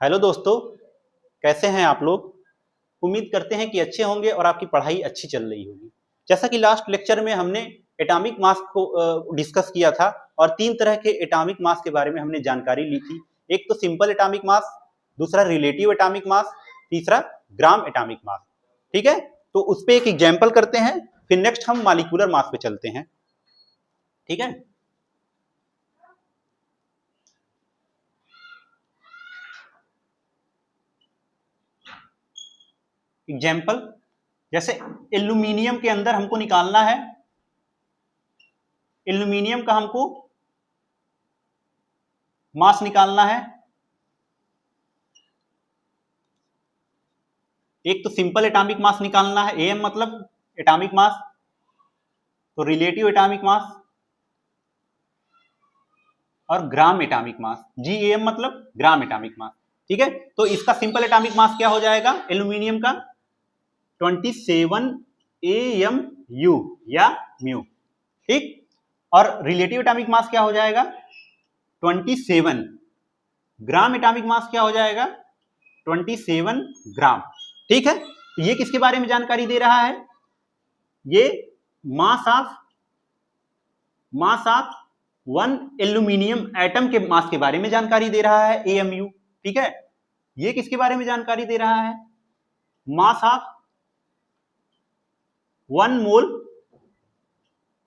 Hello दोस्तों, कैसे हैं आप लोग। उम्मीद करते हैं कि अच्छे होंगे और आपकी पढ़ाई अच्छी चल रही होगी। जैसा कि लास्ट लेक्चर में हमने एटॉमिक मास को डिस्कस किया था और तीन तरह के एटॉमिक मास के बारे में हमने जानकारी ली थी। एक तो सिंपल एटॉमिक मास, दूसरा रिलेटिव एटॉमिक मास, तीसरा ग्राम एटॉमिक मास। ठीक है, तो उस पर एक एग्जाम्पल करते हैं, फिर नेक्स्ट हम मॉलिक्यूलर मास पे चलते हैं। ठीक है, एग्जाम्पल जैसे एल्यूमिनियम के अंदर हमको निकालना है, एल्यूमिनियम का हमको मास निकालना है। एक तो सिंपल एटॉमिक मास निकालना है, एम मतलब एटॉमिक मास, तो रिलेटिव एटॉमिक मास और ग्राम एटॉमिक मास, जीएम मतलब ग्राम एटॉमिक मास। ठीक है, तो इसका सिंपल एटॉमिक मास क्या हो जाएगा एल्यूमिनियम का 27 AMU या म्यू। ठीक, और रिलेटिव एटॉमिक मास क्या हो जाएगा 27। ग्राम एटॉमिक मास क्या हो जाएगा 27 ग्राम। ठीक है, तो ये किसके बारे में जानकारी दे रहा है, ये mass of one aluminium atom के मास के बारे में जानकारी दे रहा है AMU। ठीक है, ये किसके बारे में जानकारी दे रहा है, mass of 1 mole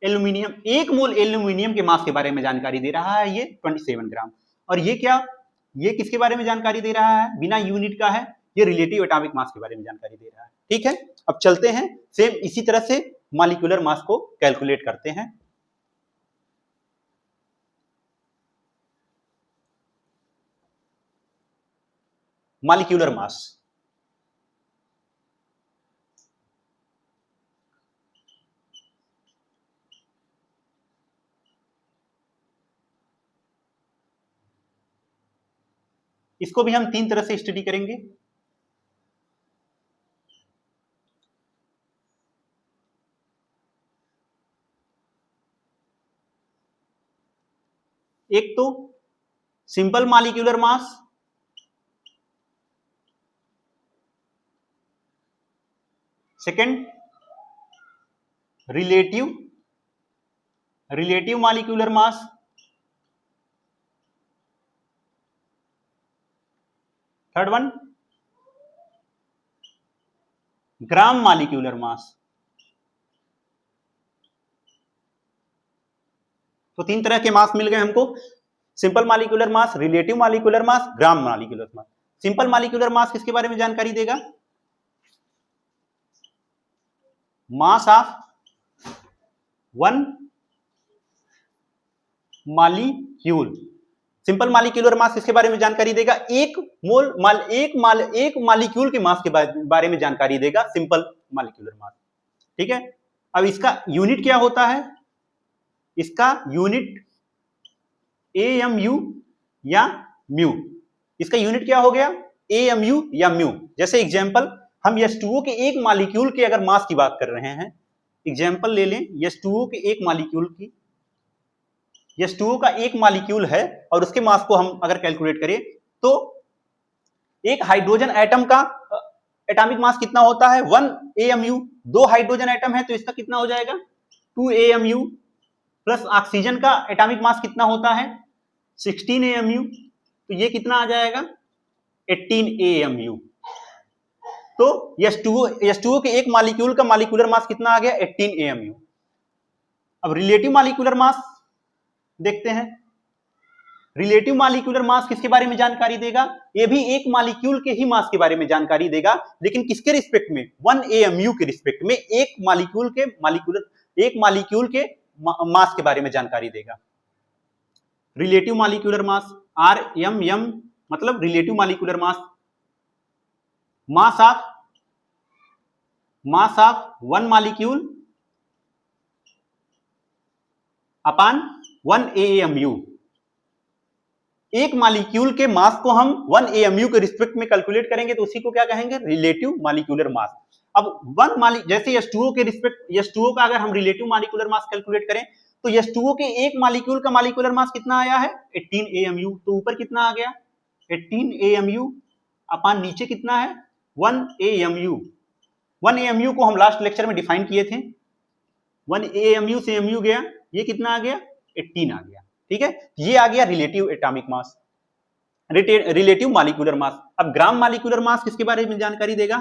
aluminium, 1 mole aluminium के मास के बारे में जानकारी दे रहा है ये 27 ग्राम। और ये क्या, ये किसके बारे में जानकारी दे रहा है, बिना यूनिट का है, ये रिलेटिव एटॉमिक मास के बारे में जानकारी दे रहा है। ठीक है, अब चलते हैं सेम इसी तरह से मॉलिक्यूलर मास को कैलकुलेट करते हैं। मॉलिक्यूलर मास, इसको भी हम तीन तरह से स्टडी करेंगे। एक तो simple molecular mass, second relative molecular mass, third one gram molecular mass. तो तीन तरह के मास मिल गए हमको, simple molecular mass, relative molecular mass, gram molecular mass. Simple molecular mass किसके बारे में जानकारी देगा, mass of 1 molecule. Simple molecular mass किसके बारे में जानकारी देगा, एक मॉलिक्यूल के मास के बारे में जानकारी देगा सिंपल मॉलिक्यूलर मास। ठीक है, अब इसका यूनिट क्या होता है, इसका यूनिट AMU या म्यू। इसका यूनिट क्या हो गया AMU या म्यू। जैसे एग्जांपल हम H2O के एक मॉलिक्यूल के अगर मास की बात कर रहे हैं, एग्जांपल ले लें H2O के एक मॉलिक्यूल की, H2O का एक मॉलिक्यूल है और उसके मास को हम अगर कैलकुलेट करें तो एक हाइड्रोजन एटम का एटॉमिक मास कितना होता है 1 AMU। दो हाइड्रोजन एटम है तो इसका कितना हो जाएगा 2 AMU, प्लस ऑक्सीजन का एटॉमिक मास कितना होता है 16 AMU, तो ये कितना आ जाएगा 18 AMU। तो H2O के एक मॉलिक्यूल का मॉलिक्यूलर मास कितना आ गया 18 AMU। अब रिलेटिव मॉलिक्यूलर मास देखते हैं, रिलेटिव मॉलिक्यूलर मास किसके बारे में जानकारी देगा, ये भी एक मॉलिक्यूल के ही मास के बारे में जानकारी देगा, लेकिन किसके रिस्पेक्ट में 1 AMU के रिस्पेक्ट में, एक मॉलिक्यूल के मास के बारे में जानकारी देगा। रिलेटिव मॉलिक्यूलर मास RMM मतलब relative molecular mass, mass of 1 molecule upon 1 AMU। एक मॉलिक्यूल के मास को हम 1 AMU के रिस्पेक्ट में कैलकुलेट करेंगे तो उसी को क्या कहेंगे रिलेटिव मॉलिक्यूलर मास। अब जैसे H2O के रिस्पेक्ट, H2O का अगर हम रिलेटिव मॉलिक्यूलर मास कैलकुलेट करें तो H2O के एक मॉलिक्यूल का मॉलिक्यूलर मास कितना आया है 18 AMU, तो ऊपर कितना आ गया 18 AMU अपान नीचे कितना है 1 AMU। 1 AMU को हम लास्ट लेक्चर में डिफाइन किए थे, 1 AMU से MU गया, ये कितना आ गया 18 आ गया। ठीक है, ये आ गया relative atomic mass, relative molecular mass. अब ग्राम मॉलिक्यूलर मास किसके बारे में जानकारी देगा,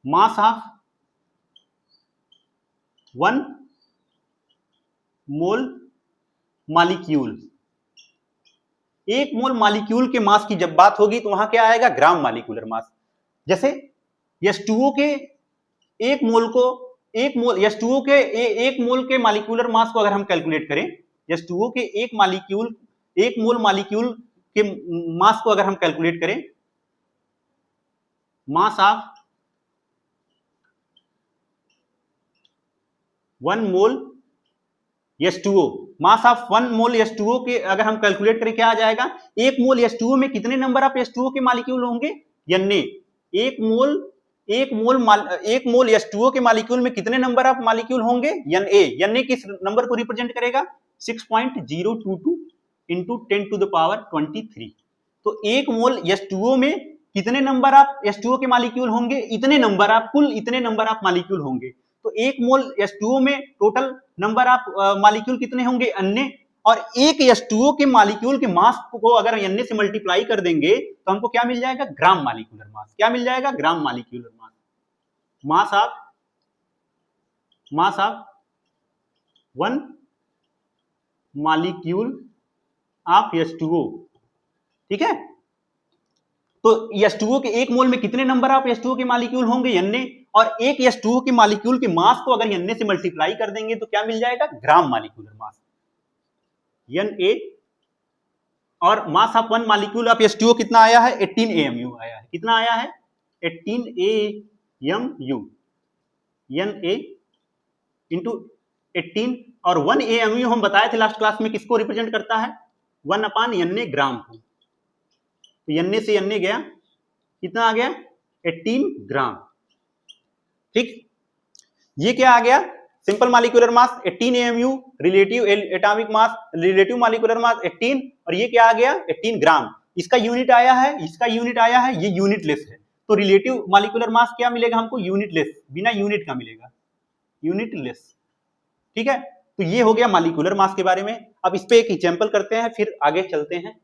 मास ऑफ 1 मोल मॉलिक्यूल। एक मोल मॉलिक्यूल के मास की जब बात होगी तो वहां क्या आएगा, ग्राम मॉलिक्यूलर मास। जैसे H2O के एक मोल को H2O के एक मोल के मॉलिक्यूलर मास को अगर हम कैलकुलेट करें, H2O के एक मोल मॉलिक्यूल के मास को अगर हम कैलकुलेट करें, mass of 1 mole H2O, mass of 1 mole H2O के अगर हम कैलकुलेट करें क्या आ जाएगा, एक मोल H2O में कितने नंबर ऑफ H2O के मॉलिक्यूल होंगे, Na। एक मोल H2O के मॉलिक्यूल में कितने नंबर ऑफ मॉलिक्यूल होंगे, Na किस नंबर को रिप्रेजेंट करेगा, 6.022 इंटू 10 टू द पावर 23। तो एक मोल H2O में कितने नंबर ऑफ H2O के मॉलिक्यूल होंगे, इतने नंबर ऑफ, कुल इतने नंबर ऑफ मॉलिक्यूल होंगे। तो एक मोल H2O में टोटल नंबर ऑफ मॉलिक्यूल कितने होंगे, Na। और एक H2O के मॉलिक्यूल के मास को अगर Na से मल्टीप्लाई कर देंगे तो हमको क्या मिल जाएगा, ग्राम मॉलिक्यूलर मास। क्या मिल जाएगा, gram molecular mass. Mass of 1 molecule of H2O। ठीक है, तो H2O के एक मोल में कितने नंबर ऑफ H2O के मॉलिक्यूल होंगे, Na। और एक H2O के मॉलिक्यूल के मास को अगर Na से मल्टीप्लाई कर देंगे तो क्या मिल जाएगा, ग्राम मॉलिक्यूलर मास, Na। और mass of 1 molecule of H2O कितना आया है, 18 AMU आया है। कितना आया है, 18 AMU, Na इंटू 18। और 1 AMU हम बताए थे लास्ट क्लास में किसको रिप्रेजेंट करता है, 1 अपान Na ग्राम को। तो Na से Na गया, कितना आ गया, 18 ग्राम। ठीक, ये क्या आ गया, simple molecular mass 18 AMU, relative atomic mass, relative molecular mass 18, और ये क्या आ गया 18 ग्राम। इसका यूनिट आया है, ये यूनिटलेस है। तो रिलेटिव मॉलिक्यूलर मास क्या मिलेगा हमको, यूनिटलेस, बिना यूनिट का मिलेगा, यूनिटलेस। ठीक है, तो ये हो गया मॉलिक्यूलर मास के बारे में। अब इस पे एक एग्जांपल करते हैं, फिर आगे चलते हैं।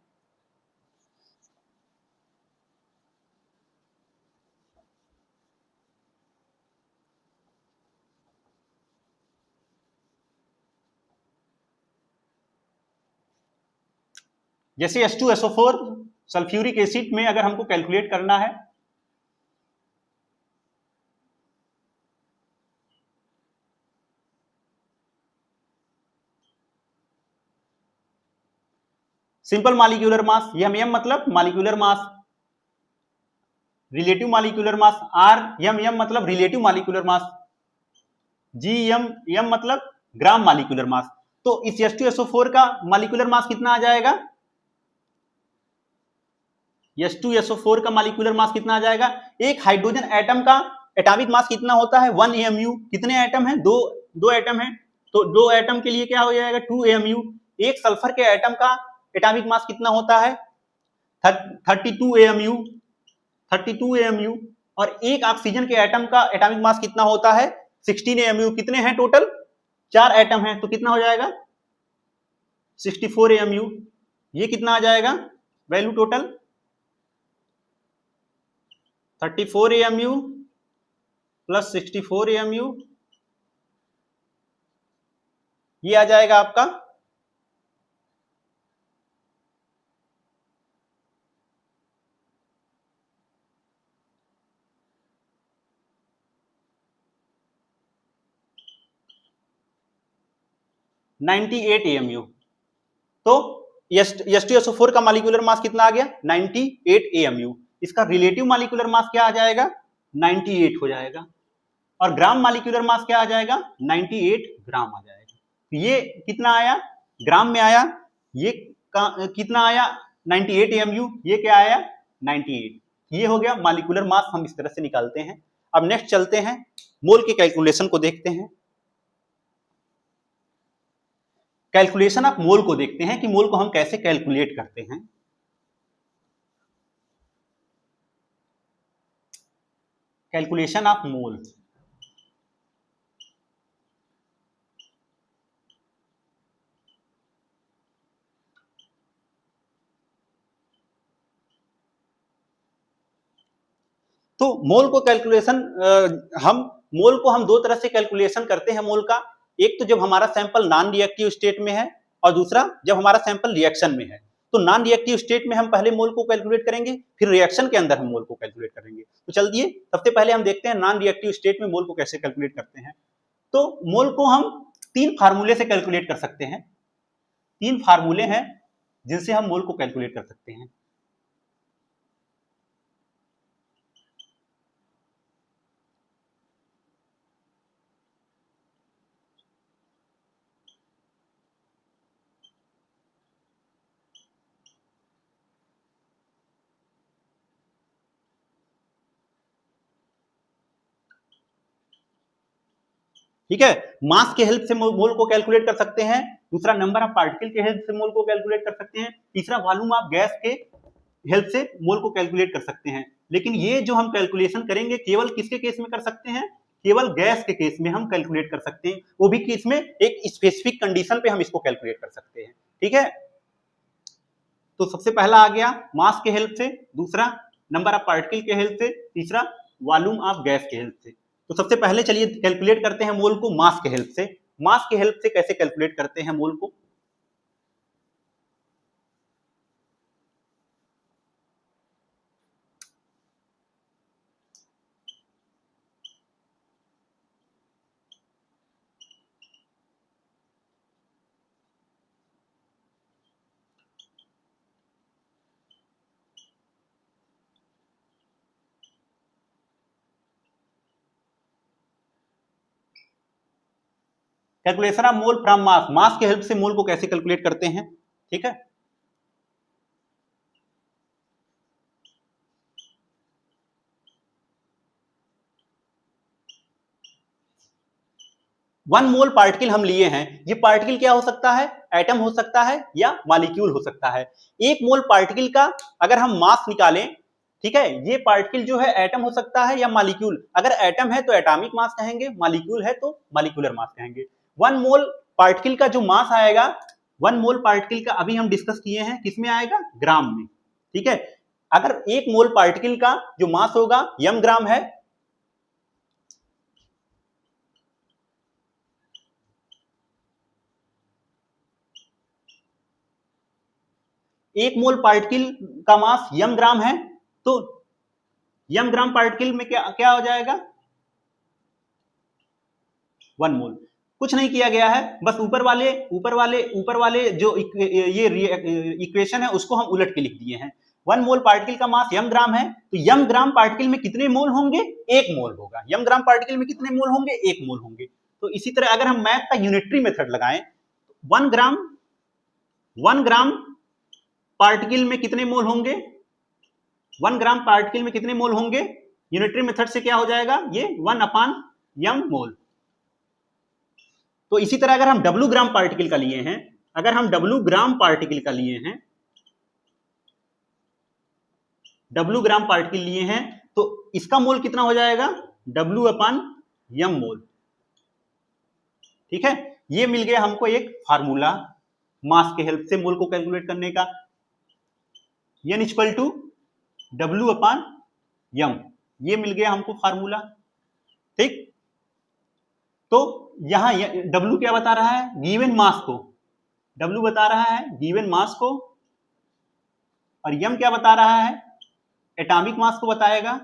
जैसे H2SO4 सल्फ्यूरिक एसिड में अगर हमको कैलकुलेट करना है, सिंपल मॉलिक्यूलर मास, M मतलब molecular mass, relative molecular mass, M मतलब रिलेटिव मॉलिक्यूलर मास, M मतलब ग्राम मॉलिक्यूलर मास। तो इस H2SO4 का मॉलिक्यूलर मास कितना आ जाएगा, H2SO4 का मॉलिक्यूलर मास कितना आ जाएगा, एक हाइड्रोजन एटम का एटॉमिक मास कितना होता है, 1 AMU। कितने एटम हैं, दो एटम हैं, तो 2 एटम के लिए क्या हो जाएगा, 2 AMU। एक सल्फर के एटम का एटॉमिक मास कितना होता है, 32 AMU। और एक ऑक्सीजन के एटम का एटॉमिक मास कितना होता है, 16 AMU। कितने हैं टोटल, 4 एटम हैं, तो कितना हो जाएगा 64 AMU। ये कितना आ जाएगा value total, 34 AMU plus 64 AMU, ये आ जाएगा आपका 98 AMU। तो H2SO4 का मॉलिक्यूलर मास कितना आ गया, 98 AMU। इसका रिलेटिव मॉलिक्यूलर मास क्या आ जाएगा, 98 हो जाएगा। और ग्राम मॉलिक्यूलर मास क्या आ जाएगा, 98 ग्राम आ जाएगा। तो ये कितना आया, ग्राम में आया, ये कितना आया 98 AMU, ये क्या आया 98। ये हो गया मॉलिक्यूलर मास, हम इस तरह से निकालते हैं। अब नेक्स्ट चलते हैं, मोल के कैलकुलेशन को देखते हैं। कैलकुलेशन ऑफ मोल को देखते हैं कि मोल को हम कैसे कैलकुलेट करते हैं। Calculation of mole. तो मोल को कैलकुलेशन हम मोल को हम दो तरह से कैलकुलेशन करते हैं मोल का। एक तो जब हमारा सैंपल नॉन रिएक्टिव स्टेट में है और दूसरा जब हमारा सैंपल रिएक्शन में है। तो नॉन रिएक्टिव स्टेट में हम पहले मोल को कैलकुलेट करेंगे, फिर रिएक्शन के अंदर हम मोल को कैलकुलेट करेंगे। तो चलिए सबसे पहले हम देखते हैं नॉन रिएक्टिव स्टेट में मोल को कैसे कैलकुलेट करते हैं। तो मोल को हम तीन फार्मूले से कैलकुलेट कर सकते हैं। तीन फार्मूले हैं जिनसे हम मोल को कैलकुलेट कर सकते हैं। ठीक है, मास के हेल्प से मोल को कैलकुलेट कर सकते हैं, दूसरा नंबर ऑफ पार्टिकल के हेल्प से मोल को कैलकुलेट कर सकते हैं, तीसरा वॉल्यूम ऑफ गैस के हेल्प से मोल को कैलकुलेट कर सकते हैं। लेकिन ये जो हम कैलकुलेशन करेंगे केवल किसके केस में कर सकते हैं? केवल गैस के केस में हम कैलकुलेट कर सकते हैं, वो भी किस में? एक स्पेसिफिक कंडीशन पे हम इसको कैलकुलेट कर सकते हैं। ठीक है, तो सबसे पहला आ गया मास के हेल्प से, दूसरा नंबर ऑफ पार्टिकल के हेल्प से, तीसरा वॉल्यूम ऑफ गैस के हेल्प से। तो सबसे पहले चलिए कैलकुलेट करते हैं मोल को मास के हेल्प से। मास के हेल्प से कैसे कैलकुलेट करते हैं मोल को? कैलकुलेशन ऑफ मोल फ्रॉम मास, मास के हेल्प से मोल को कैसे कैलकुलेट करते हैं? ठीक है, वन मोल पार्टिकल हम लिए हैं, ये पार्टिकल क्या हो सकता है? एटम हो सकता है या मॉलिक्यूल हो सकता है। एक मोल पार्टिकल का अगर हम मास निकालें, ठीक है, ये पार्टिकल जो है एटम हो सकता है या मॉलिक्यूल। अगर एटम है तो एटॉमिक मास कहेंगे, मॉलिक्यूल है तो मॉलिक्यूलर मास कहेंगे। वन मोल पार्टिकल का जो मास आएगा, वन मोल पार्टिकल का अभी हम डिस्कस किए हैं, किसमें आएगा? ग्राम में। ठीक है, अगर एक मोल पार्टिकल का जो मास होगा यम ग्राम है, एक मोल पार्टिकल का मास यम ग्राम है, तो यम ग्राम पार्टिकल में क्या क्या हो जाएगा? One mole. कुछ नहीं किया गया है, बस ऊपर वाले जो ये इक्वेशन है उसको हम उलट के लिख दिए हैं। वन मोल पार्टिकल का मास यम ग्राम है, तो यम ग्राम पार्टिकल में कितने मोल होंगे? एक मोल होगा। यम ग्राम पार्टिकल में कितने मोल होंगे? एक मोल होंगे। तो इसी तरह अगर हम मैथ का यूनिटरी मेथड लगाएं, वन ग्राम पार्टिकल में कितने मोल होंगे? 1 ग्राम पार्टिकल में कितने मोल होंगे? यूनिटरी मेथड से क्या हो जाएगा? ये 1/m मोल। तो इसी तरह अगर हम डब्ल्यू ग्राम पार्टिकल का लिए हैं, अगर हम डब्ल्यू ग्राम पार्टिकल का लिए हैं, डब्ल्यू ग्राम पार्टिकल लिए हैं, तो इसका मोल कितना हो जाएगा? W/m मोल। ठीक है, ये मिल गया हमको एक फार्मूला मास के हेल्प से मोल को कैलकुलेट करने का। n इक्वल टू W/m, ये मिल गया हमको फार्मूला। ठीक, तो यहां W क्या बता रहा है? गिवन मास को। W बता रहा है गिवन मास को, और m क्या बता रहा है? एटॉमिक मास को बताएगा,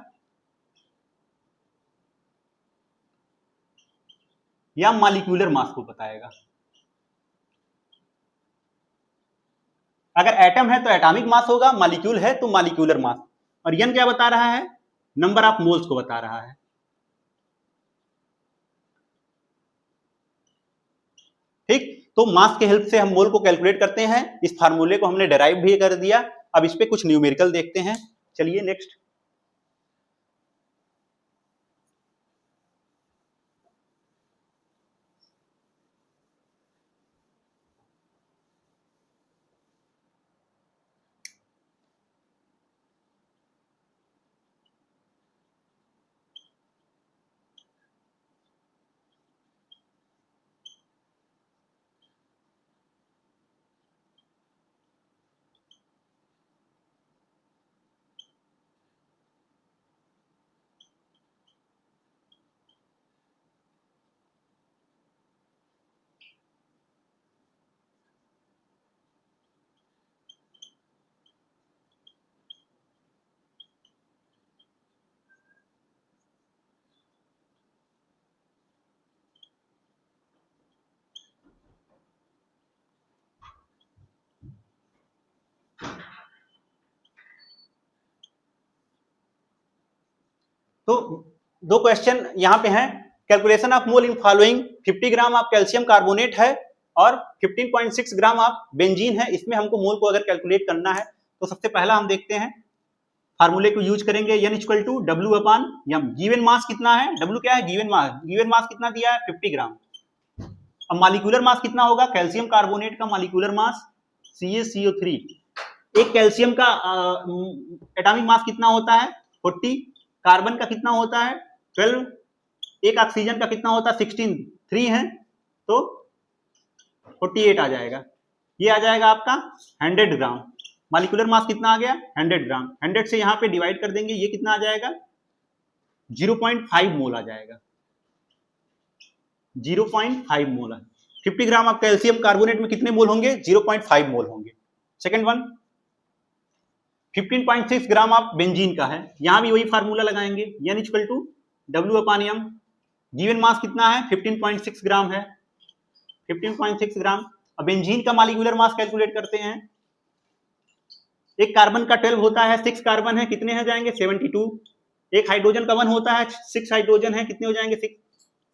या मॉलिक्यूलर मास को बताएगा। अगर एटम है तो एटॉमिक मास होगा, मॉलिक्यूल है तो मॉलिक्यूलर मास। और n क्या बता रहा है? नंबर ऑफ मोल्स को बता रहा है। ठीक, तो मास के हेल्प से हम मोल को कैलकुलेट करते हैं। इस फार्मूले को हमने डेराइव भी कर दिया। अब इस पे कुछ न्यूमेरिकल देखते हैं। चलिए नेक्स्ट। तो दो क्वेश्चन यहाँ पे हैं, calculation of mole in following 50 gram of calcium carbonate है और 15.6 ग्राम ऑफ बेंजीन है, इसमें हमको मोल को अगर कैलकुलेट करना है तो सबसे पहला हम देखते हैं फार्मूले को यूज करेंगे, N equal to W upon M। Given mass कितना है, W क्या है, गिवन मास कितना दिया है 50 ग्राम। अब मॉलिक्यूलर मास कितना होगा, कैल्शियम कार्बोनेट का मॉलिक्यूलर मास CaCO3, एक कैल्शियम का एटॉमिक मास कितना होता है 40, कार्बन का कितना होता है 12, एक ऑक्सीजन का कितना होता है 16, 3 है तो 48 आ जाएगा। ये आ जाएगा आपका 100 ग्राम। मॉलिक्यूलर मास कितना आ गया 100 ग्राम, 100 से यहाँ पे डिवाइड कर देंगे, ये कितना आ जाएगा 0.5 मोल आ जाएगा, 0.5 मोल है। 50 ग्राम ऑफ कैल्शियम कार्बोनेट में कितने मोल होंगे 0.5 मोल होंगे। Second one 15.6 gram of benzene का है, यहां भी वही फार्मूला लगाएंगे, N equal to W upon M। Given mass कितना है 15.6 ग्राम है, 15.6 ग्राम। अब बेंजीन का मॉलिक्यूलर मास कैलकुलेट करते हैं, एक कार्बन का 12 होता है, 6 कार्बन है, कितने हो जाएंगे 72, एक हाइड्रोजन का 1 होता है, 6 हाइड्रोजन है, कितने हो जाएंगे 6,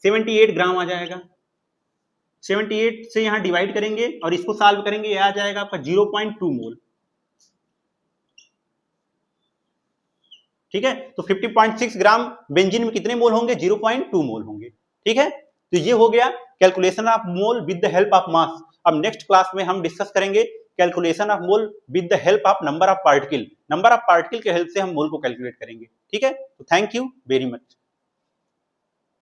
78 ग्राम आ जाएगा। 78 से यहाँ डिवाइड करेंगे और इसको सॉल्व करेंगे, यह आ जाएगा आपका 0.2 मोल। ठीक है, तो 50.6 ग्राम बेंजीन में कितने मोल होंगे 0.2 मोल होंगे। ठीक है, तो ये हो गया calculation of mole with the help of mass. अब नेक्स्ट क्लास में हम डिस्कस करेंगे calculation of mole with the help of number of particle. Number of particle के हेल्प से हम मोल को कैलकुलेट करेंगे। ठीक है, तो थैंक यू वेरी मच।